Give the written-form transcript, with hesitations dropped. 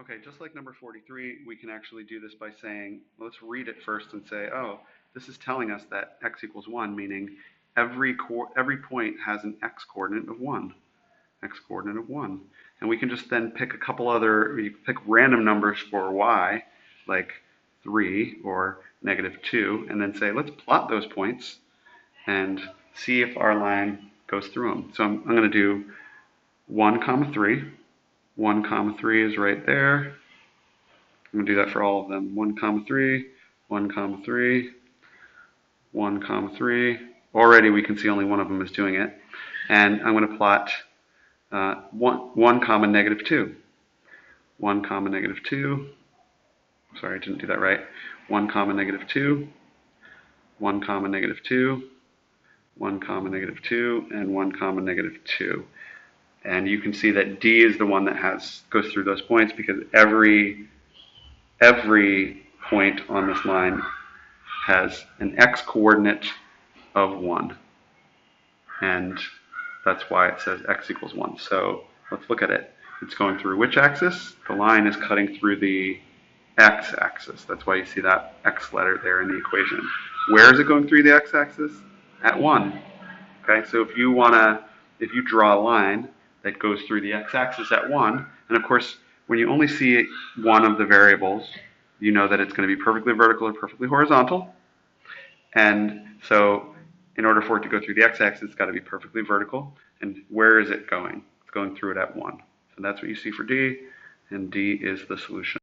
Okay, just like number 43, we can actually do this by saying, let's read it first and say, oh, this is telling us that x equals 1, meaning every point has an x coordinate of 1. X coordinate of 1. And we can just then pick a couple other, we pick random numbers for y, like 3 or -2, and then say, let's plot those points and see if our line goes through them. So I'm going to do 1 comma 3. 1 comma 3 is right there. I'm going to do that for all of them. 1 comma 3, 1 comma 3, 1 comma 3. Already we can see only one of them is doing it. And I'm going to plot 1 comma -2. 1 comma -2. Sorry, I didn't do that right. 1 comma -2. 1 comma -2. 1 comma -2. And 1 comma -2. And you can see that D is the one that goes through those points because every point on this line has an x coordinate of 1. And that's why it says x equals 1. So let's look at it. It's going through which axis? The line is cutting through the x-axis. That's why you see that x letter there in the equation. Where is it going through the x-axis? At 1. Okay, so if you draw a line that goes through the x-axis at 1, and of course, when you only see one of the variables, you know that it's going to be perfectly vertical or perfectly horizontal. And so in order for it to go through the x-axis, it's got to be perfectly vertical. And where is it going? It's going through it at 1. So that's what you see for D, and D is the solution.